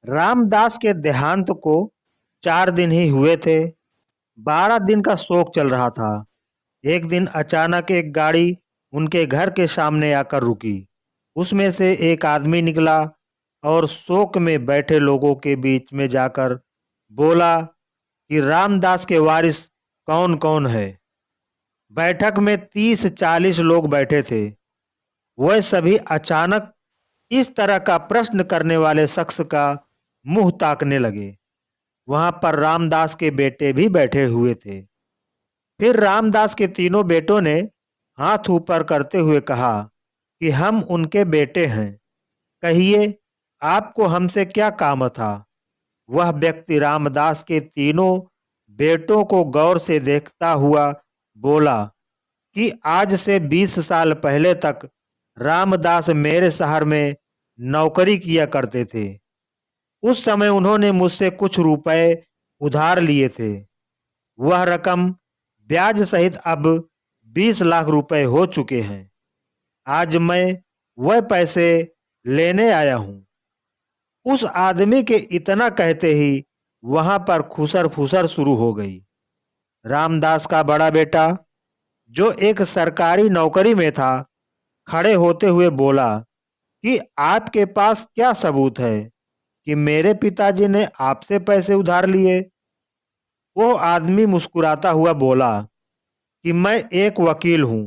रामदास के देहांत को 4 दिन ही हुए थे। 12 दिन का शोक चल रहा था। एक दिन अचानक एक गाड़ी उनके घर के सामने आकर रुकी। उसमें से एक आदमी निकला और शोक में बैठे लोगों के बीच में जाकर बोला कि रामदास के वारिस कौन कौन है। बैठक में 30-40 लोग बैठे थे। वह सभी अचानक इस तरह का प्रश्न करने वाले शख्स का मुंह ताकने लगे। वहां पर रामदास के बेटे भी बैठे हुए थे। फिर रामदास के तीनों बेटों ने हाथ ऊपर करते हुए कहा कि हम उनके बेटे हैं। कहिए, आपको हमसे क्या काम था। वह व्यक्ति रामदास के तीनों बेटों को गौर से देखता हुआ बोला कि आज से 20 साल पहले तक रामदास मेरे शहर में नौकरी किया करते थे। उस समय उन्होंने मुझसे कुछ रुपए उधार लिए थे। वह रकम ब्याज सहित अब 20 लाख रुपए हो चुके हैं। आज मैं वह पैसे लेने आया हूं। उस आदमी के इतना कहते ही वहां पर खुसर फुसर शुरू हो गई। रामदास का बड़ा बेटा, जो एक सरकारी नौकरी में था, खड़े होते हुए बोला कि आपके पास क्या सबूत है कि मेरे पिताजी ने आपसे पैसे उधार लिए। वो आदमी मुस्कुराता हुआ बोला कि मैं एक वकील हूं।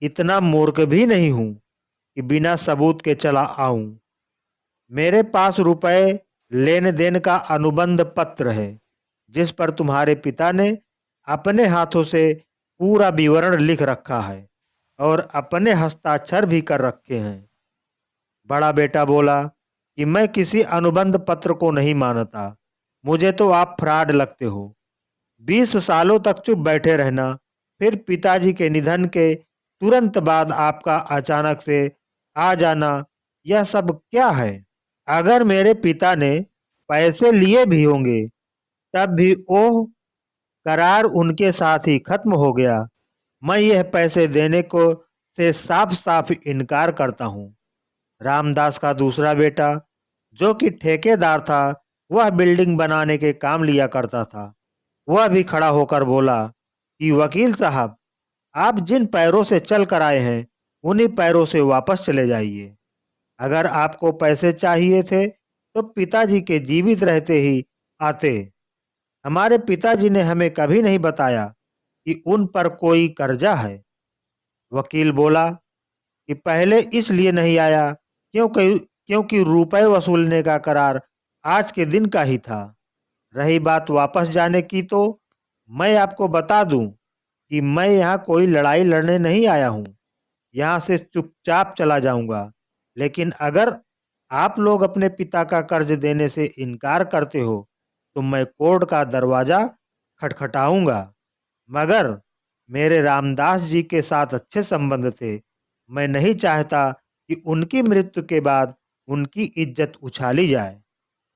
इतना मूर्ख भी नहीं हूं कि बिना सबूत के चला आऊं। मेरे पास रुपए लेन देन का अनुबंध पत्र है, जिस पर तुम्हारे पिता ने अपने हाथों से पूरा विवरण लिख रखा है और अपने हस्ताक्षर भी कर रखे हैं। बड़ा बेटा बोला कि मैं किसी अनुबंध पत्र को नहीं मानता। मुझे तो आप फ्रॉड लगते हो। 20 सालों तक चुप बैठे रहना, फिर पिताजी के निधन के तुरंत बाद आपका अचानक से आ जाना, यह सब क्या है। अगर मेरे पिता ने पैसे लिए भी होंगे, तब भी ओह करार उनके साथ ही खत्म हो गया। मैं यह पैसे देने को से साफ साफ इनकार करता हूँ। रामदास का दूसरा बेटा, जो कि ठेकेदार था, वह बिल्डिंग बनाने के काम लिया करता था। वह भी खड़ा होकर बोला कि वकील साहब, आप जिन पैरों से चल कर आए हैं, उन्हीं पैरों से वापस चले जाइए। अगर आपको पैसे चाहिए थे तो पिताजी के जीवित रहते ही आते। हमारे पिताजी ने हमें कभी नहीं बताया कि उन पर कोई कर्जा है। वकील बोला कि पहले इसलिए नहीं आया क्योंकि क्योंकि रुपए वसूलने का करार आज के दिन का ही था। रही बात वापस जाने की, तो मैं आपको बता दूं कि मैं यहाँ कोई लड़ाई लड़ने नहीं आया हूँ। यहाँ से चुपचाप चला जाऊंगा। लेकिन अगर आप लोग अपने पिता का कर्ज देने से इनकार करते हो, तो मैं कोर्ट का दरवाजा खटखटाऊंगा। मगर मेरे रामदास जी के साथ अच्छे संबंध थे। मैं नहीं चाहता कि उनकी मृत्यु के बाद उनकी इज्जत उछाली जाए।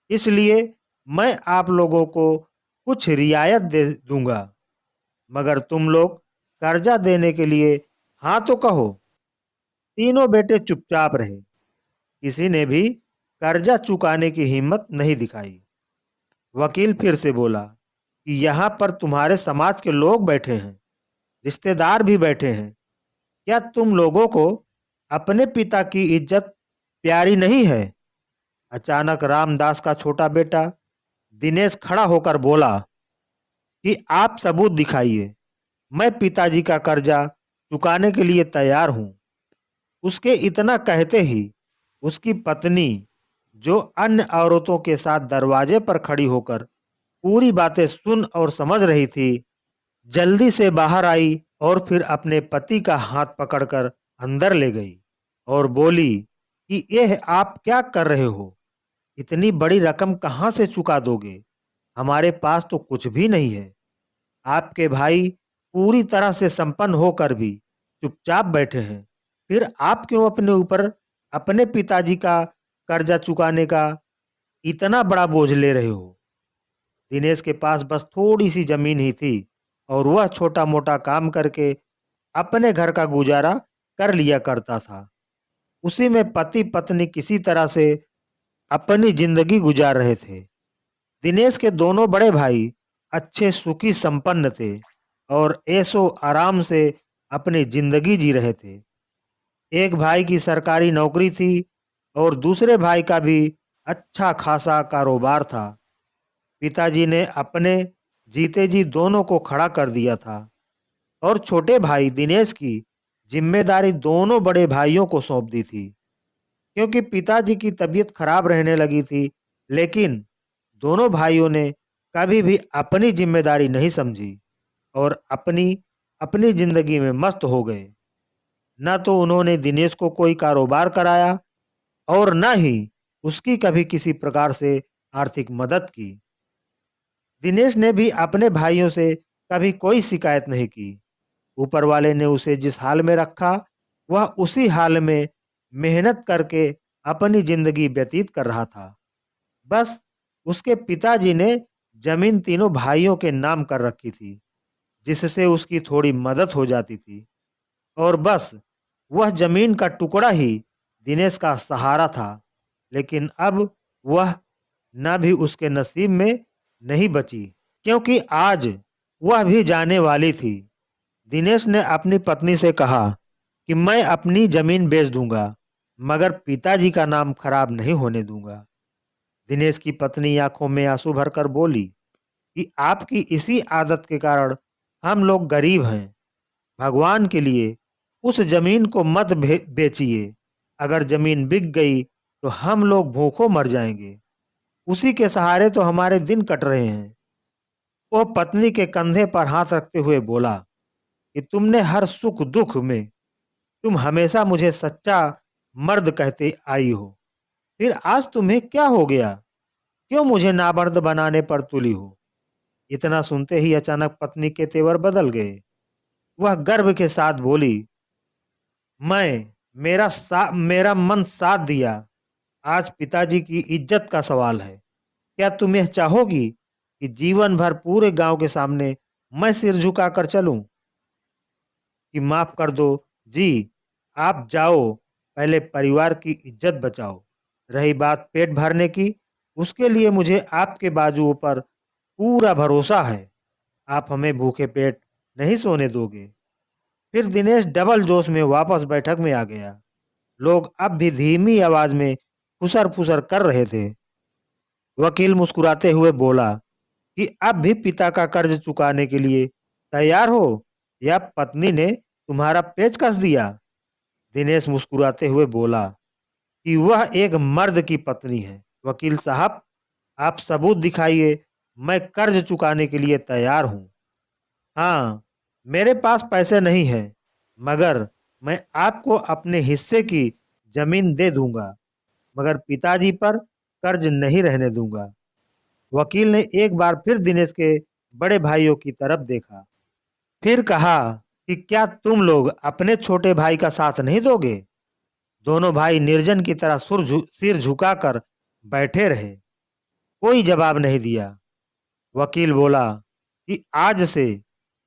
इसलिए मैं आप लोगों को कुछ रियायत दे दूंगा। मगर तुम लोग कर्जा देने के लिए हाँ तो कहो। तीनों बेटे चुपचाप रहे। किसी ने भी कर्जा चुकाने की हिम्मत नहीं दिखाई। वकील फिर से बोला कि यहाँ पर तुम्हारे समाज के लोग बैठे हैं, रिश्तेदार भी बैठे हैं। क्या तुम लोगों को अपने पिता की इज्जत प्यारी नहीं है। अचानक रामदास का छोटा बेटा दिनेश खड़ा होकर बोला कि आप सबूत दिखाइए। मैं पिताजी का कर्जा चुकाने के लिए तैयार हूं। उसके इतना कहते ही उसकी पत्नी, जो अन्य औरतों के साथ दरवाजे पर खड़ी होकर पूरी बातें सुन और समझ रही थी, जल्दी से बाहर आई और फिर अपने पति का हाथ पकड़कर अंदर ले गई और बोली कि यह आप क्या कर रहे हो। इतनी बड़ी रकम कहां से चुका दोगे। हमारे पास तो कुछ भी नहीं है। आपके भाई पूरी तरह से संपन्न होकर भी चुपचाप बैठे हैं। फिर आप क्यों अपने ऊपर अपने पिताजी का कर्जा चुकाने का इतना बड़ा बोझ ले रहे हो। दिनेश के पास बस थोड़ी सी जमीन ही थी और वह छोटा मोटा काम करके अपने घर का गुजारा कर लिया करता था। उसी में पति पत्नी किसी तरह से अपनी जिंदगी गुजार रहे थे। दिनेश के दोनों बड़े भाई अच्छे सुखी संपन्न थे और ऐशो आराम से अपनी जिंदगी जी रहे थे। एक भाई की सरकारी नौकरी थी और दूसरे भाई का भी अच्छा खासा कारोबार था। पिताजी ने अपने जीते जी दोनों को खड़ा कर दिया था और छोटे भाई दिनेश की जिम्मेदारी दोनों बड़े भाइयों को सौंप दी थी। क्योंकि पिताजी की तबीयत खराब रहने लगी थी, लेकिन दोनों भाइयों ने कभी भी अपनी जिम्मेदारी नहीं समझी और अपनी अपनी जिंदगी में मस्त हो गए। न तो उन्होंने दिनेश को कोई कारोबार कराया और न ही उसकी कभी किसी प्रकार से आर्थिक मदद की। दिनेश ने भी अपने भाइयों से कभी कोई शिकायत नहीं की। ऊपर वाले ने उसे जिस हाल में रखा, वह उसी हाल में मेहनत करके अपनी जिंदगी व्यतीत कर रहा था। बस उसके पिताजी ने जमीन तीनों भाइयों के नाम कर रखी थी, जिससे उसकी थोड़ी मदद हो जाती थी। और बस वह जमीन का टुकड़ा ही दिनेश का सहारा था। लेकिन अब वह न भी उसके नसीब में नहीं बची, क्योंकि आज वह भी जाने वाली थी। दिनेश ने अपनी पत्नी से कहा कि मैं अपनी जमीन बेच दूंगा, मगर पिताजी का नाम खराब नहीं होने दूंगा। दिनेश की पत्नी आंखों में आंसू भरकर बोली कि आपकी इसी आदत के कारण हम लोग गरीब हैं। भगवान के लिए उस जमीन को मत बेचिए। अगर जमीन बिक गई तो हम लोग भूखों मर जाएंगे। उसी के सहारे तो हमारे दिन कट रहे हैं। वह पत्नी के कंधे पर हाथ रखते हुए बोला कि तुमने हर सुख दुख में तुम हमेशा मुझे सच्चा मर्द कहते आई हो, फिर आज तुम्हें क्या हो गया? क्यों मुझे नामर्द बनाने पर तुली हो? इतना सुनते ही अचानक पत्नी के तेवर बदल गए। वह गर्व के साथ बोली, मेरा मन साथ दिया। आज पिताजी की इज्जत का सवाल है। क्या तुम यह चाहोगी कि जीवन भर पूरे गांव के सामने मैं सिर झुकाकर चलूं? कि माफ कर दो जी, आप जाओ, पहले परिवार की इज्जत बचाओ। रही बात पेट भरने की, उसके लिए मुझे आपके बाजुओं पर पूरा भरोसा है। आप हमें भूखे पेट नहीं सोने दोगे। फिर दिनेश डबल जोश में वापस बैठक में आ गया। लोग अब भी धीमी आवाज में फुसर फुसर कर रहे थे। वकील मुस्कुराते हुए बोला कि अब भी पिता का कर्ज चुकाने के लिए तैयार हो या पत्नी ने तुम्हारा पेच कस दिया? दिनेश मुस्कुराते हुए बोला कि वह एक मर्द की पत्नी है। वकील साहब, आप सबूत दिखाइए, मैं कर्ज चुकाने के लिए तैयार हूं। हाँ, मेरे पास पैसे नहीं हैं, मगर मैं आपको अपने हिस्से की जमीन दे दूंगा, मगर पिताजी पर कर्ज नहीं रहने दूंगा। वकील ने एक बार फिर दिनेश के बड़े भाइयों की तरफ देखा, फिर कहा कि क्या तुम लोग अपने छोटे भाई का साथ नहीं दोगे? दोनों भाई निर्जन की तरह सिर झुकाकर बैठे रहे। कोई जवाब नहीं दिया। वकील बोला कि आज से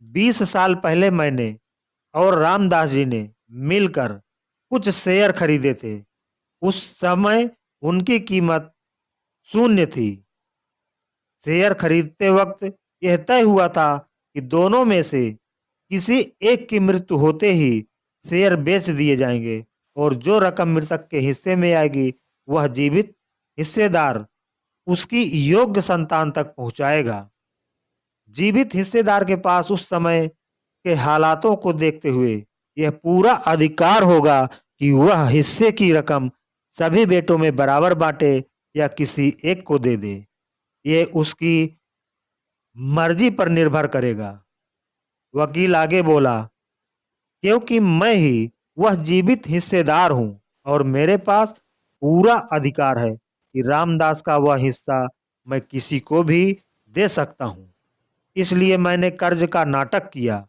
20 साल पहले मैंने और रामदास जी ने मिलकर कुछ शेयर खरीदे थे। उस समय उनकी कीमत शून्य थी। शेयर खरीदते वक्त यह तय हुआ था कि दोनों में से किसी एक की मृत्यु होते ही शेयर बेच दिए जाएंगे और जो रकम मृतक के हिस्से में आएगी वह जीवित हिस्सेदार उसकी योग्य संतान तक पहुंचाएगा। जीवित हिस्सेदार के पास उस समय के हालातों को देखते हुए यह पूरा अधिकार होगा कि वह हिस्से की रकम सभी बेटों में बराबर बांटे या किसी एक को दे दे। ये उसकी मर्जी पर निर्भर करेगा। वकील आगे बोला, क्योंकि मैं ही वह जीवित हिस्सेदार हूं और मेरे पास पूरा अधिकार है कि रामदास का वह हिस्सा मैं किसी को भी दे सकता हूं। इसलिए मैंने कर्ज का नाटक किया।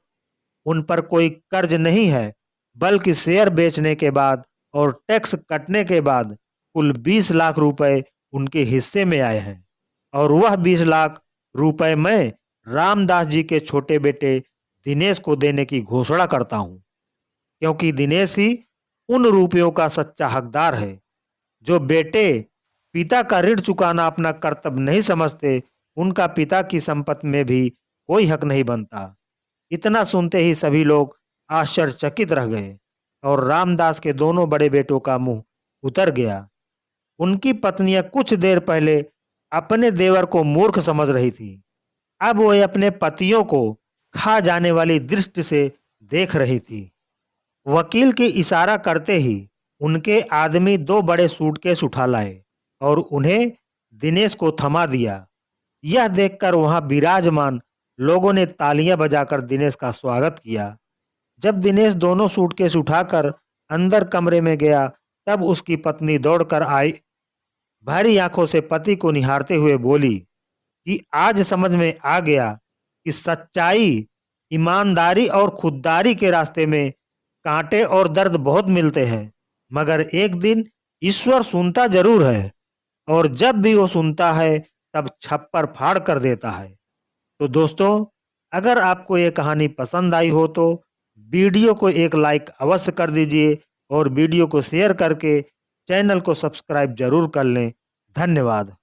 उन पर कोई कर्ज नहीं है, बल्कि शेयर बेचने के बाद और टैक्स कटने के बाद कुल 20 लाख रुपए उनके हिस्से में आए हैं और वह 20 लाख रुपए मैं रामदास जी के छोटे बेटे दिनेश को देने की घोषणा करता हूं, क्योंकि दिनेश ही उन रुपयों का सच्चा हकदार है जो बेटे पिता का ऋण चुकाना अपना कर्तव्य नहीं समझते, उनका पिता की संपत्ति में भी कोई हक नहीं बनता। इतना सुनते ही सभी लोग आश्चर्यचकित रह गए और रामदास के दोनों बड़े बेटों का मुंह उतर गया। उनकी पत्नियां कुछ देर पहले अपने देवर को मूर्ख समझ रही थी, अब वो अपने पतियों को खा जाने वाली दृष्टि से देख रही थी। वकील के इशारा करते ही उनके आदमी दो बड़े सूटकेस उठा लाए और उन्हें दिनेश को थमा दिया। यह देखकर वहां विराजमान लोगों ने तालियां बजाकर दिनेश का स्वागत किया। जब दिनेश दोनों सूटकेस उठाकर अंदर कमरे में गया, तब उसकी पत्नी दौड़कर आई, भारी आंखों से पति को निहारते हुए बोली कि आज समझ में आ गया कि सच्चाई, ईमानदारी और खुददारी के रास्ते में कांटे और दर्द बहुत मिलते हैं, मगर एक दिन ईश्वर सुनता जरूर है और जब भी वो सुनता है तब छप्पर फाड़ कर देता है। तो दोस्तों, अगर आपको ये कहानी पसंद आई हो तो वीडियो को एक लाइक अवश्य कर दीजिए और वीडियो को शेयर करके चैनल को सब्सक्राइब जरूर कर लें। धन्यवाद।